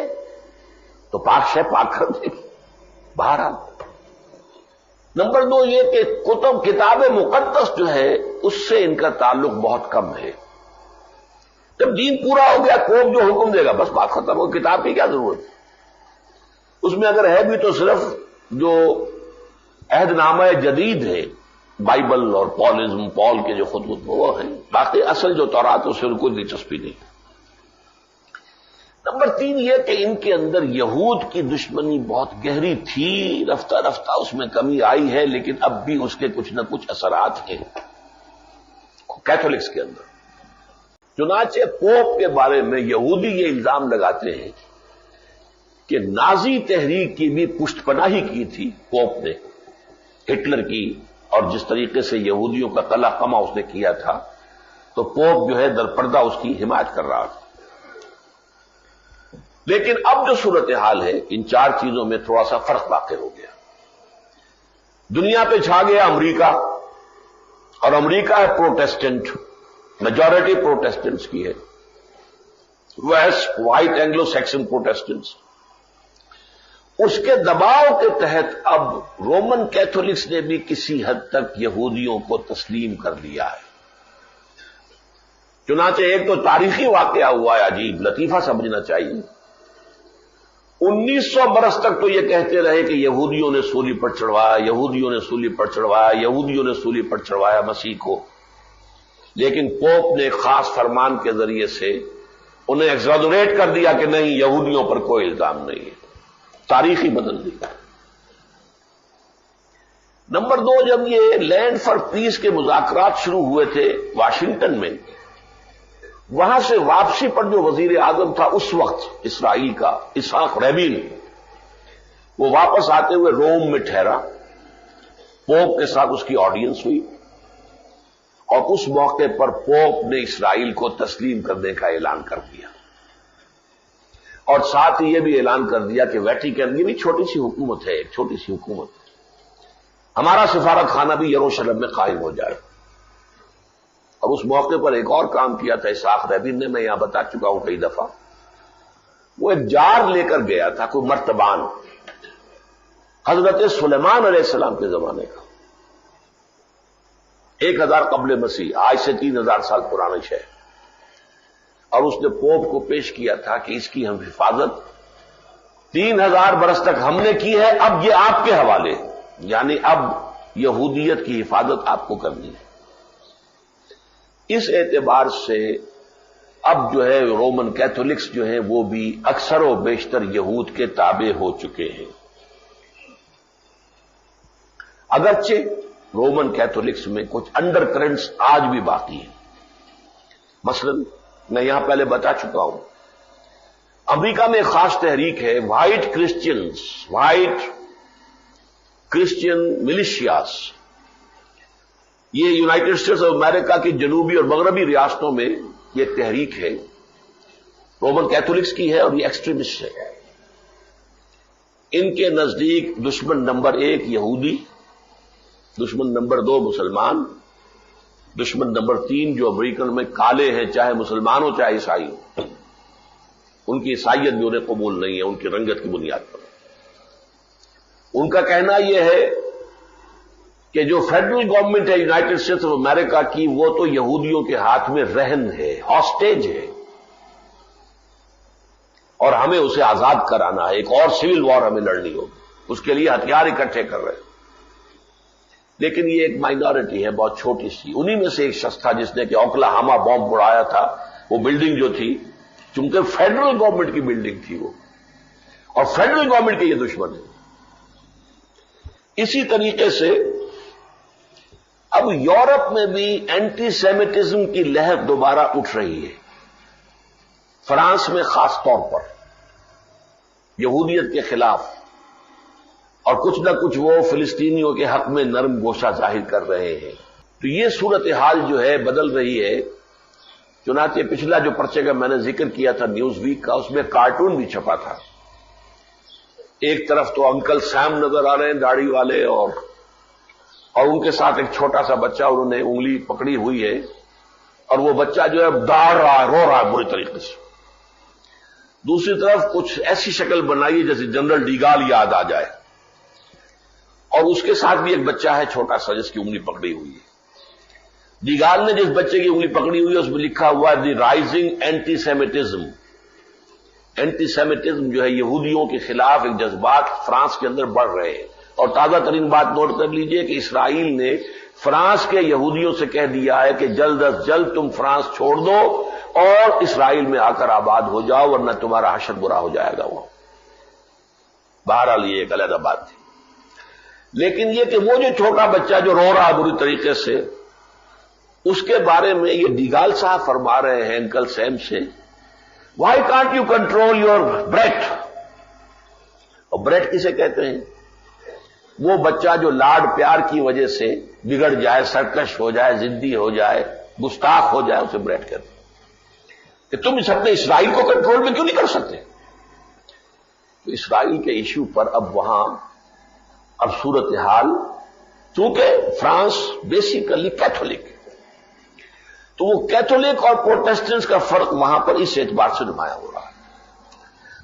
تو پاک شے پاک کر دے گی. بہرحال نمبر 2 یہ کہ کتاب مقدس جو ہے اس سے ان کا تعلق بہت کم ہے. جب دین پورا ہو گیا کوپ جو حکم دے گا بس بات ختم ہو، کتاب کی کیا ضرورت ہے؟ اس میں اگر ہے بھی تو صرف جو عہد نامہ جدید ہے، بائبل اور پالزم، پال کے جو خطوط وہ ہیں، باقی اصل جو تورات اس سے ان کو دلچسپی نہیں. نمبر 3 یہ کہ ان کے اندر یہود کی دشمنی بہت گہری تھی، رفتہ رفتہ اس میں کمی آئی ہے، لیکن اب بھی اس کے کچھ نہ کچھ اثرات ہیں کیتھولکس کے اندر. چنانچہ پوپ کے بارے میں یہودی یہ الزام لگاتے ہیں کہ نازی تحریک کی بھی پشت پناہی کی تھی پوپ نے، ہٹلر کی، اور جس طریقے سے یہودیوں کا قلع قمع اس نے کیا تھا تو پوپ جو ہے درپردہ اس کی حمایت کر رہا تھا. لیکن اب جو صورتحال ہے ان 4 چیزوں میں تھوڑا سا فرق واقع ہو گیا. دنیا پہ چھا گیا امریکہ، اور امریکہ ہے پروٹیسٹنٹ، میجورٹی پروٹیسٹنٹس کی ہے، west white Anglo Saxon Protestants. اس کے دباؤ کے تحت اب رومن کیتھولکس نے بھی کسی حد تک یہودیوں کو تسلیم کر لیا ہے. چنانچہ ایک تو تاریخی واقعہ ہوا ہے عجیب، لطیفہ سمجھنا چاہیے. 1900 برس تک تو یہ کہتے رہے کہ یہودیوں نے سولی پر چڑھوایا، یہودیوں نے سولی پر چڑھوایا، یہودیوں نے سولی پر چڑھوایا مسیح کو. لیکن پوپ نے خاص فرمان کے ذریعے سے انہیں ایگزاجریٹ کر دیا کہ نہیں، یہودیوں پر کوئی الزام نہیں ہے. تاریخی بدل دی. نمبر 2، جب یہ لینڈ فار پیس کے مذاکرات شروع ہوئے تھے واشنگٹن میں، وہاں سے واپسی پر جو وزیر اعظم تھا اس وقت اسرائیل کا، اسحاق رابین، وہ واپس آتے ہوئے روم میں ٹھہرا. پوپ کے ساتھ اس کی آڈینس ہوئی اور اس موقع پر پوپ نے اسرائیل کو تسلیم کرنے کا اعلان کر دیا، اور ساتھ ہی یہ بھی اعلان کر دیا کہ ویٹیکن، یہ بھی چھوٹی سی حکومت ہے، ایک چھوٹی سی حکومت، ہمارا سفارت خانہ بھی یروشلم میں قائم ہو جائے. اور اس موقع پر ایک اور کام کیا تھا اسحاق رابین نے، میں یہاں بتا چکا ہوں کئی دفعہ. وہ ایک جار لے کر گیا تھا، کوئی مرتبان، حضرت سلیمان علیہ السلام کے زمانے کا، 1000 قبل مسیح، آج سے 3000 سال پرانے شہر. اور اس نے پوپ کو پیش کیا تھا کہ اس کی ہم حفاظت 3000 برس تک ہم نے کی ہے، اب یہ آپ کے حوالے، یعنی اب یہودیت کی حفاظت آپ کو کرنی ہے. اس اعتبار سے اب جو ہے رومن کیتھولکس جو ہیں وہ بھی اکثر و بیشتر یہود کے تابع ہو چکے ہیں. اگرچہ رومن کیتھولکس میں کچھ انڈر کرنٹس آج بھی باقی ہیں. مثلا میں یہاں پہلے بتا چکا ہوں، امریکہ میں ایک خاص تحریک ہے وائٹ کرسچین ملیشیاز. یہ یونائٹڈ اسٹیٹس آف امریکہ کی جنوبی اور مغربی ریاستوں میں یہ تحریک ہے، رومن کیتھولکس کی ہے اور یہ ایکسٹریمسٹ ہے. ان کے نزدیک دشمن نمبر 1 یہودی، دشمن نمبر 2 مسلمان، دشمن نمبر 3 جو امریکن میں کالے ہیں، چاہے مسلمان ہو چاہے عیسائی ہو. ان کی عیسائیت بھی انہیں قبول نہیں ہے ان کی رنگت کی بنیاد پر. ان کا کہنا یہ ہے کہ جو فیڈرل گورنمنٹ ہے یونائٹڈ اسٹیٹس آف امریکہ کی، وہ تو یہودیوں کے ہاتھ میں رہن ہے، ہاسٹیج ہے، اور ہمیں اسے آزاد کرانا ہے. ایک اور سول وار ہمیں لڑنی ہوگی، اس کے لیے ہتھیار اکٹھے کر رہے ہیں. لیکن یہ ایک مائنورٹی ہے بہت چھوٹی سی. انہی میں سے ایک شخص تھا جس نے کہ اوکلاہاما بم اڑایا تھا. وہ بلڈنگ جو تھی چونکہ فیڈرل گورنمنٹ کی بلڈنگ تھی وہ، اور فیڈرل گورنمنٹ کے یہ دشمن ہے. اسی طریقے سے اب یورپ میں بھی اینٹی سیمیٹزم کی لہر دوبارہ اٹھ رہی ہے. فرانس میں خاص طور پر یہودیت کے خلاف، اور کچھ نہ کچھ وہ فلسطینیوں کے حق میں نرم گوشہ ظاہر کر رہے ہیں. تو یہ صورتحال جو ہے بدل رہی ہے. چنانچہ پچھلا جو پرچے کا میں نے ذکر کیا تھا نیوز ویک کا، اس میں کارٹون بھی چھپا تھا. ایک طرف تو انکل سیم نظر آ رہے ہیں داڑھی والے، اور ان کے ساتھ ایک چھوٹا سا بچہ، انہوں نے انگلی پکڑی ہوئی ہے، اور وہ بچہ جو ہے دوڑ رہا ہے، رو رہا ہے بری طریقے سے. دوسری طرف کچھ ایسی شکل بنائی ہے جیسے جنرل ڈیگال یاد آ جائے، اور اس کے ساتھ بھی ایک بچہ ہے چھوٹا سا جس کی انگلی پکڑی ہوئی ہے. ڈیگال نے جس بچے کی انگلی پکڑی ہوئی ہے اس میں لکھا ہوا ہے دی rising anti Semitism. Anti Semitism جو ہے یہودیوں کے خلاف ایک جذبات فرانس کے اندر بڑھ رہے ہیں. اور تازہ ترین بات نوٹ کر لیجئے کہ اسرائیل نے فرانس کے یہودیوں سے کہہ دیا ہے کہ جلد از جلد تم فرانس چھوڑ دو اور اسرائیل میں آ کر آباد ہو جاؤ، ورنہ تمہارا حشر برا ہو جائے گا. وہ بہرحال یہ ایک علیحدہ بات تھی. لیکن یہ کہ وہ جو چھوٹا بچہ جو رو رہا بری طریقے سے، اس کے بارے میں یہ ڈیگال صاحب فرما رہے ہیں انکل سیم سے، why can't you control your Brett. اور بریٹ کسے کہتے ہیں؟ وہ بچہ جو لاڈ پیار کی وجہ سے بگڑ جائے، سرکش ہو جائے، ضدی ہو جائے، گستاخ ہو جائے، اسے بریٹ کہتے ہیں. کہ تم اپنے اسرائیل کو کنٹرول میں کیوں نہیں کر سکتے؟ تو اسرائیل کے ایشو پر اب وہاں صورتحال، چونکہ فرانس بیسیکلی کیتھولک، تو وہ کیتھولک اور پروٹیسٹنٹس کا فرق وہاں پر اس اعتبار سے نمایاں ہو رہا ہے.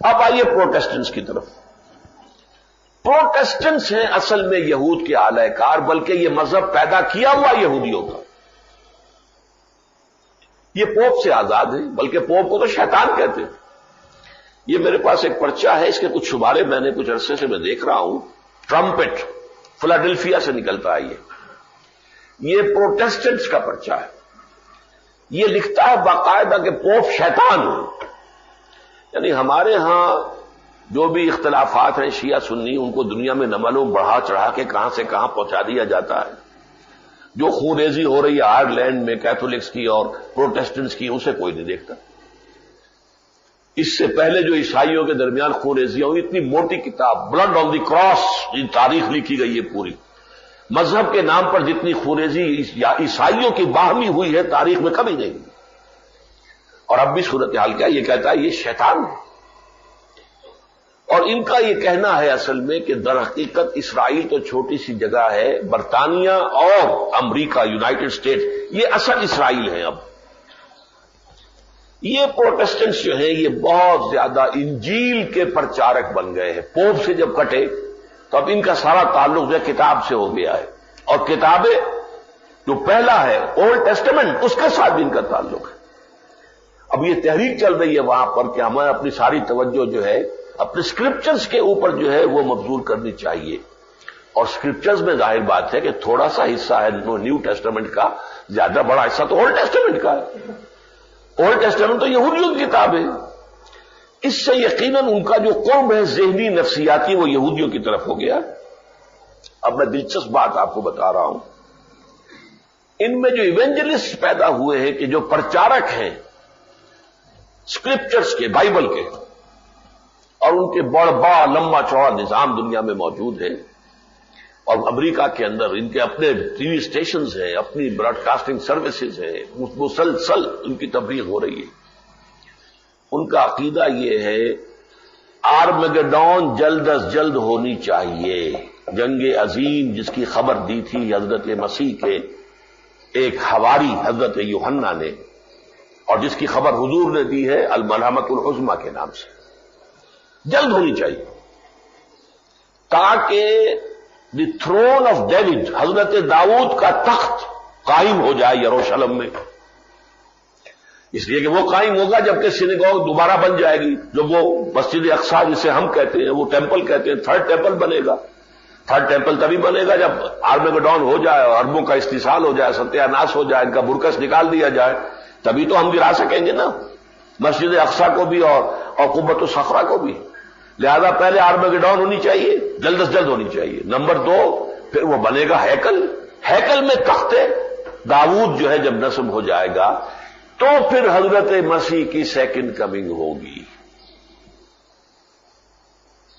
اب آئیے پروٹیسٹنٹس کی طرف. پروٹیسٹنٹس ہیں اصل میں یہود کے اعلی کار، بلکہ یہ مذہب پیدا کیا ہوا یہودیوں کا. یہ پوپ سے آزاد ہے، بلکہ پوپ کو تو شیطان کہتے ہیں. یہ میرے پاس ایک پرچہ ہے، اس کے کچھ شمارے میں نے کچھ عرصے سے میں دیکھ رہا ہوں. ٹرمپٹ فلاڈیلفیا سے نکلتا ہے. یہ پروٹیسٹنٹس کا پرچہ ہے. یہ لکھتا ہے باقاعدہ کہ پوپ شیطان ہو. یعنی ہمارے ہاں جو بھی اختلافات ہیں شیعہ سنی، ان کو دنیا میں نملوں بڑھا چڑھا کے کہاں سے کہاں پہنچا دیا جاتا ہے. جو خونریزی ہو رہی ہے آئرلینڈ میں کیتھولکس کی اور پروٹیسٹنٹس کی، اسے کوئی نہیں دیکھتا. اس سے پہلے جو عیسائیوں کے درمیان خونریزیاں ہوئی، اتنی موٹی کتاب بلڈ آن دی کراس یہ تاریخ لکھی گئی ہے پوری. مذہب کے نام پر جتنی خونریزی عیسائیوں کی باہمی ہوئی ہے تاریخ میں کبھی نہیں. اور اب بھی صورتحال کیا، یہ کہتا ہے یہ شیطان ہے. اور ان کا یہ کہنا ہے اصل میں کہ در حقیقت اسرائیل تو چھوٹی سی جگہ ہے، برطانیہ اور امریکہ یونائٹڈ اسٹیٹس یہ اصل اسرائیل ہیں. اب یہ پروٹیسٹنٹس جو ہیں یہ بہت زیادہ انجیل کے پرچارک بن گئے ہیں. پوپ سے جب کٹے تو اب ان کا سارا تعلق جو ہے کتاب سے ہو گیا ہے، اور کتابیں جو پہلا ہے اولڈ ٹیسٹمنٹ اس کے ساتھ بھی ان کا تعلق ہے. اب یہ تحریک چل رہی ہے وہاں پر کہ ہمیں اپنی ساری توجہ جو ہے اپنے اسکرپچرز کے اوپر جو ہے وہ مبذول کرنی چاہیے. اور اسکرپچرز میں ظاہر بات ہے کہ تھوڑا سا حصہ ہے نیو ٹیسٹمنٹ کا، زیادہ بڑا حصہ تو اولڈ ٹیسٹمنٹ کا ہے. اولڈ ٹیسٹمنٹ تو یہودیوں کی کتاب ہے. اس سے یقیناً ان کا جو قرب ہے ذہنی نفسیاتی وہ یہودیوں کی طرف ہو گیا. اب میں دلچسپ بات آپ کو بتا رہا ہوں. ان میں جو ایونجلسٹ پیدا ہوئے ہیں کہ جو پرچارک ہیں اسکرپچرز کے، بائبل کے، اور ان کے بڑا لمبا چوڑا نظام دنیا میں موجود ہے. اور امریکہ کے اندر ان کے اپنے ٹی وی اسٹیشنز ہیں، اپنی براڈ کاسٹنگ سروسز ہیں، مسلسل ان کی تبلیغ ہو رہی ہے. ان کا عقیدہ یہ ہے آرمیگڈون جلد از جلد ہونی چاہیے. جنگ عظیم جس کی خبر دی تھی حضرت مسیح کے ایک حواری حضرت یوحنا نے، اور جس کی خبر حضور نے دی ہے الملحمۃ العظمیٰ کے نام سے، جلد ہونی چاہیے تاکہ دی تھرون آف ڈیوڈ، حضرت داؤد کا تخت قائم ہو جائے یروشلم میں. اس لیے کہ وہ قائم ہوگا جبکہ سینیگوگ دوبارہ بن جائے گی، جو وہ مسجد اقصیٰ جسے ہم کہتے ہیں، وہ ٹیمپل کہتے ہیں، تھرڈ ٹیمپل بنے گا. تھرڈ ٹیمپل تبھی بنے گا جب آرمیگڈون ہو جائے اور اربوں کا استحصال ہو جائے، ستیہ ناش ہو جائے، ان کا برکس نکال دیا جائے، تبھی تو ہم گرا سکیں گے نا مسجد اقصیٰ کو بھی اور قبۃ الصخرہ کو بھی. لہذا پہلے آرمیگڈون ہونی چاہیے، جلد از جلد ہونی چاہیے. نمبر 2 پھر وہ بنے گا ہیکل. ہیکل میں تخت داؤد جو ہے جب نصب ہو جائے گا تو پھر حضرت مسیح کی سیکنڈ کمنگ ہوگی.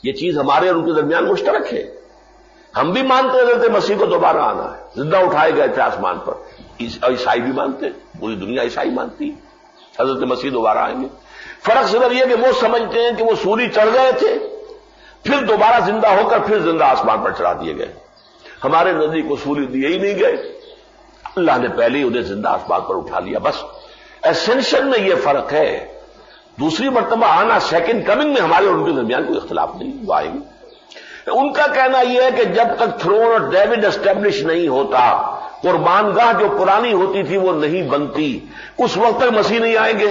یہ چیز ہمارے اور ان کے درمیان مشترک ہے. ہم بھی مانتے ہیں حضرت مسیح کو دوبارہ آنا ہے، زندہ اٹھائے گئے تھے آسمان پر. عیسائی بھی مانتے ہیں، پوری دنیا عیسائی مانتی ہے حضرت مسیح دوبارہ آئیں گے. فرق صرف یہ کہ وہ سمجھتے ہیں کہ وہ سولی چڑھ گئے تھے پھر دوبارہ زندہ ہو کر پھر زندہ آسمان پر چڑھا دیے گئے. ہمارے نزدیک کو سولی دیے ہی نہیں گئے، اللہ نے پہلے ہی انہیں زندہ آسمان پر اٹھا لیا. بس اسینشن میں یہ فرق ہے. دوسری مرتبہ آنا، سیکنڈ کمنگ میں ہمارے اور ان کے درمیان کوئی اختلاف نہیں، وہ آئیں گے. ان کا کہنا یہ ہے کہ جب تک تھرون آف ڈیوڈ اسٹیبلش نہیں ہوتا، قربان گاہ جو پرانی ہوتی تھی وہ نہیں بنتی، اس وقت تک مسیح نہیں آئیں گے.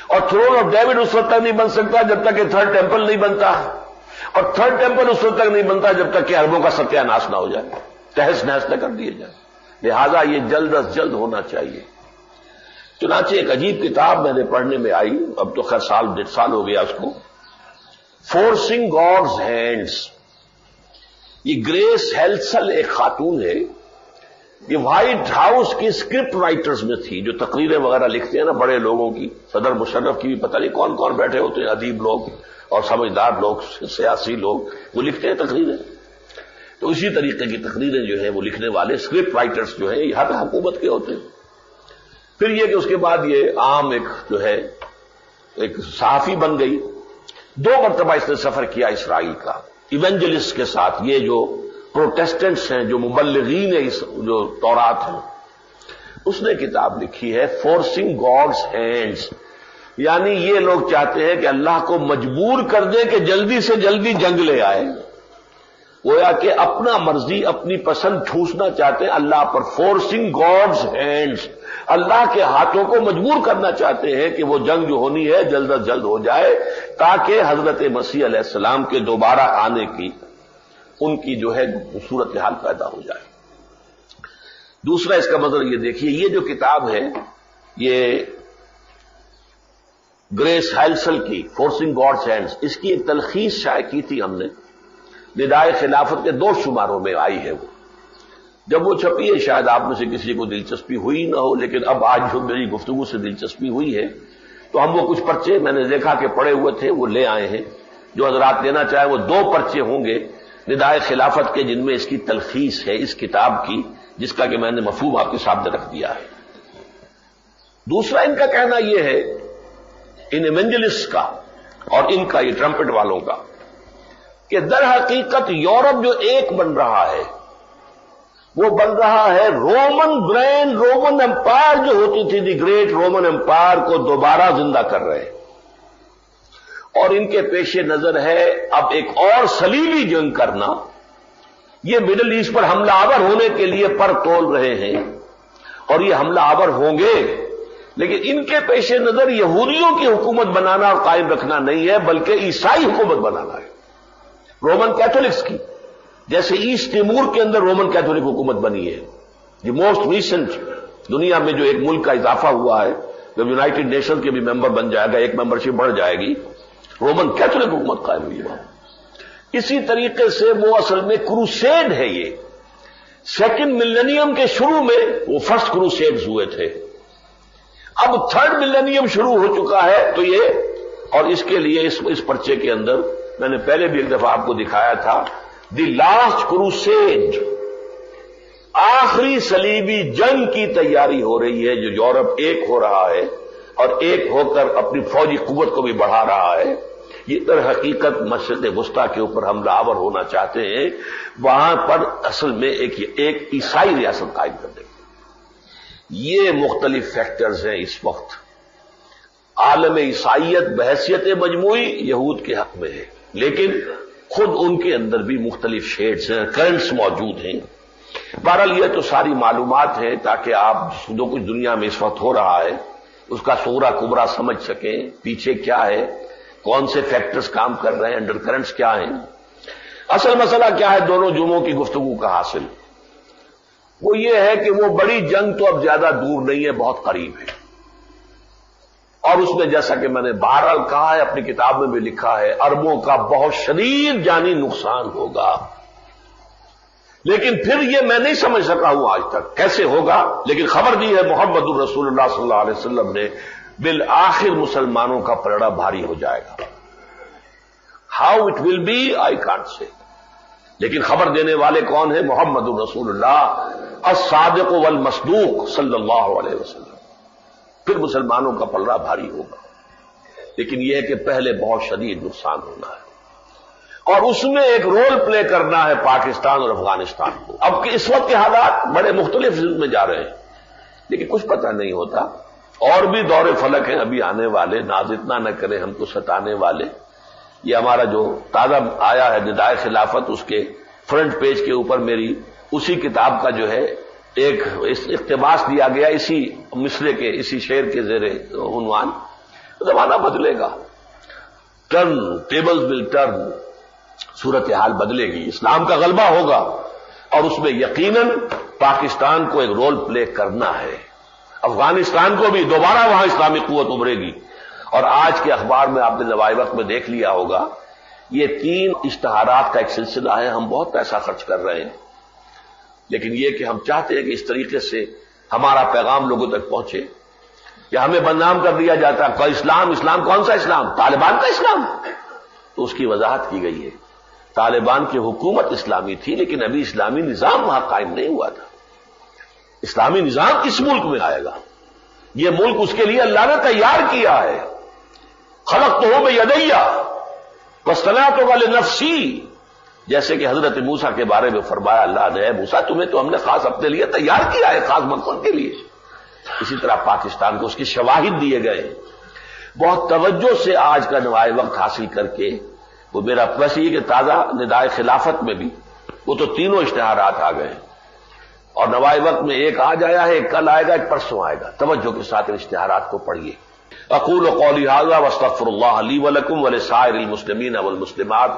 اور تھرون آف ڈیوڈ اس وقت تک نہیں بن سکتا جب تک کہ تھرڈ ٹیمپل نہیں بنتا، اور تھرڈ ٹیمپل اس وقت تک نہیں بنتا جب تک کہ اربوں کا ستیہ ناش نہ ہو جائے، تہس نہس نہ کر دیے جائے. لہذا یہ جلد از جلد ہونا چاہیے. چنانچہ ایک عجیب کتاب میں نے پڑھنے میں آئی، اب تو خیر سال 1.5 سال ہو گیا اس کو، فورسنگ گاڈز ہینڈز. یہ گریس ہیلسل ایک خاتون ہے، یہ وائٹ ہاؤس کی اسکرپٹ رائٹرز میں تھی، جو تقریریں وغیرہ لکھتے ہیں نا بڑے لوگوں کی، صدر مشرف کی بھی پتہ نہیں کون کون بیٹھے ہوتے ہیں، ادیب لوگ اور سمجھدار لوگ، سیاسی لوگ، وہ لکھتے ہیں تقریریں. تو اسی طریقے کی تقریریں جو ہیں وہ لکھنے والے اسکرپٹ رائٹرز جو ہیں یہ ہر حکومت کے ہوتے ہیں. پھر یہ کہ اس کے بعد یہ عام ایک جو ہے ایک صحافی بن گئی. 2 مرتبہ اس نے سفر کیا اسرائیل کا ایونجلسٹ کے ساتھ. یہ جو پروٹیسٹنٹس ہیں، جو مبلغین ہیں جو تورات ہیں، اس نے کتاب لکھی ہے فورسنگ گاڈز ہینڈز. یعنی یہ لوگ چاہتے ہیں کہ اللہ کو مجبور کر دیں کہ جلدی سے جلدی جنگ لے آئے. گویا کہ اپنا مرضی اپنی پسند ٹھوسنا چاہتے ہیں اللہ پر، فورسنگ گاڈز ہینڈز، اللہ کے ہاتھوں کو مجبور کرنا چاہتے ہیں کہ وہ جنگ جو ہونی ہے جلد از جلد ہو جائے، تاکہ حضرت مسیح علیہ السلام کے دوبارہ آنے کی ان کی جو ہے صورتحال پیدا ہو جائے۔ دوسرا اس کا مطلب یہ دیکھیے، یہ جو کتاب ہے یہ گریس ہیلسل کی فورسنگ گاڈز ہینڈز، اس کی ایک تلخیص شائع کی تھی ہم نے، ندائے خلافت کے 2 شماروں میں آئی ہے وہ۔ جب وہ چھپی ہے شاید آپ میں سے کسی کو دلچسپی ہوئی نہ ہو، لیکن اب آج جو میری گفتگو سے دلچسپی ہوئی ہے تو ہم وہ کچھ پرچے میں نے دیکھا کہ پڑے ہوئے تھے وہ لے آئے ہیں۔ جو حضرات لینا چاہیں وہ 2 پرچے ہوں گے ندائے خلافت کے، جن میں اس کی تلخیص ہے اس کتاب کی، جس کا کہ میں نے مفہوم آپ کے سامنے رکھ دیا ہے۔ دوسرا ان کا کہنا یہ ہے، ان ایونجلسٹ کا اور ان کا یہ ٹرمپٹ والوں کا، کہ در حقیقت یورپ جو ایک بن رہا ہے وہ بن رہا ہے گرینڈ رومن امپائر جو ہوتی تھی، دی گریٹ رومن امپائر کو دوبارہ زندہ کر رہے ہیں، اور ان کے پیش نظر ہے اب ایک اور صلیبی جنگ کرنا۔ یہ مڈل ایسٹ پر حملہ آور ہونے کے لیے پر تول رہے ہیں، اور یہ حملہ آور ہوں گے، لیکن ان کے پیش نظر یہودیوں کی حکومت بنانا اور قائم رکھنا نہیں ہے، بلکہ عیسائی حکومت بنانا ہے، رومن کیتھولکس کی، جیسے ایسٹ تیمور کے اندر رومن کیتھولک حکومت بنی ہے۔ یہ موسٹ ریسنٹ دنیا میں جو ایک ملک کا اضافہ ہوا ہے، جب یونائٹڈ نیشن کے بھی ممبر بن جائے گا، ایک ممبرشپ بڑھ جائے گی، رومن کیتھولک حکومت قائم ہوئی ہے۔ اسی طریقے سے وہ اصل میں کروسیڈ ہے، یہ 2nd ملینیم کے شروع میں وہ فرسٹ کروسیڈز ہوئے تھے، اب 3rd ملینیم شروع ہو چکا ہے۔ تو یہ، اور اس کے لیے اس پرچے کے اندر میں نے پہلے بھی ایک دفعہ آپ کو دکھایا تھا، دی لاسٹ کروسیڈ، آخری صلیبی جنگ کی تیاری ہو رہی ہے، جو یورپ ایک ہو رہا ہے اور ایک ہو کر اپنی فوجی قوت کو بھی بڑھا رہا ہے۔ یہ در حقیقت مشرق وسطیٰ کے اوپر حملہ آور ہونا چاہتے ہیں، وہاں پر اصل میں ایک عیسائی ریاست قائم کر دیں گے۔ یہ مختلف فیکٹرز ہیں اس وقت۔ عالم عیسائیت بحیثیت مجموعی یہود کے حق میں ہے، لیکن خود ان کے اندر بھی مختلف شیڈز ہیں، کرنٹس موجود ہیں۔ بہرحال یہ تو ساری معلومات ہیں تاکہ آپ جو کچھ دنیا میں اس وقت ہو رہا ہے اس کا صورہ کبریٰ سمجھ سکیں، پیچھے کیا ہے، کون سے فیکٹرز کام کر رہے ہیں، انڈر کرنٹس کیا ہیں۔ اصل مسئلہ کیا ہے دونوں جمعوں کی گفتگو کا حاصل؟ وہ یہ ہے کہ وہ بڑی جنگ تو اب زیادہ دور نہیں ہے، بہت قریب ہے، اور اس میں جیسا کہ میں نے بہرحال کہا ہے، اپنی کتاب میں بھی لکھا ہے، اربوں کا بہت شدید جانی نقصان ہوگا۔ لیکن پھر یہ میں نہیں سمجھ سکا ہوں آج تک کیسے ہوگا، لیکن خبر دی ہے محمد الرسول اللہ صلی اللہ علیہ وسلم نے، بالآخر مسلمانوں کا پلڑا بھاری ہو جائے گا۔ How it will be I can't say, لیکن خبر دینے والے کون ہیں؟ محمد الرسول اللہ الصادق والمصدوق صلی اللہ علیہ وسلم۔ پھر مسلمانوں کا پلڑا بھاری ہوگا، لیکن یہ ہے کہ پہلے بہت شدید نقصان ہونا ہے، اور اس میں ایک رول پلے کرنا ہے پاکستان اور افغانستان کو۔ اب کہ اس وقت کے حالات بڑے مختلف میں جا رہے ہیں، لیکن کچھ پتہ نہیں ہوتا، اور بھی دور فلک ہیں ابھی آنے والے، ناز اتنا نہ کریں ہم کو ستانے والے۔ یہ ہمارا جو تازہ آیا ہے ندائے خلافت، اس کے فرنٹ پیج کے اوپر میری اسی کتاب کا جو ہے ایک اقتباس دیا گیا، اسی مصرے کے اسی شعر کے زیر عنوان، زمانہ بدلے گا، ٹرن ٹیبلز ول ٹرن، صورتحال بدلے گی، اسلام کا غلبہ ہوگا، اور اس میں یقیناً پاکستان کو ایک رول پلے کرنا ہے، افغانستان کو بھی دوبارہ وہاں اسلامی قوت ابھرے گی۔ اور آج کے اخبار میں آپ نے لوائے وقت میں دیکھ لیا ہوگا، یہ 3 اشتہارات کا ایک سلسلہ ہے، ہم بہت پیسہ خرچ کر رہے ہیں، لیکن یہ کہ ہم چاہتے ہیں کہ اس طریقے سے ہمارا پیغام لوگوں تک پہنچے، یا ہمیں بدنام کر دیا جاتا ہے کہ اسلام کون سا اسلام؟ طالبان کا اسلام۔ تو اس کی وضاحت کی گئی ہے، طالبان کی حکومت اسلامی تھی، لیکن ابھی اسلامی نظام وہاں قائم نہیں ہوا تھا۔ اسلامی نظام کس ملک میں آئے گا؟ یہ ملک اس کے لیے اللہ نے تیار کیا ہے، خلقتہ بیدیہ واصطنعتہ لنفسی، جیسے کہ حضرت موسیٰ کے بارے میں فرمایا اللہ نے، اے موسیٰ تمہیں تو ہم نے خاص اپنے لیے تیار کیا ہے، خاص مقصد کے لیے۔ اسی طرح پاکستان کو اس کی شواہد دیے گئے ہیں۔ بہت توجہ سے آج کا نوائے وقت حاصل کر کے، وہ میرا ویسے یہ کہ تازہ ندائے خلافت میں بھی وہ تو تینوں اشتہارات آ گئے اور نوائے وقت میں ایک آج آیا ہے، ایک کل آئے گا، ایک پرسوں آئے گا. توجہ کے ساتھ ان اشتہارات کو پڑھیے. اقول قولی ھذا واستغفر اللہ لی ولکم ولسائر المسلمین والمسلمات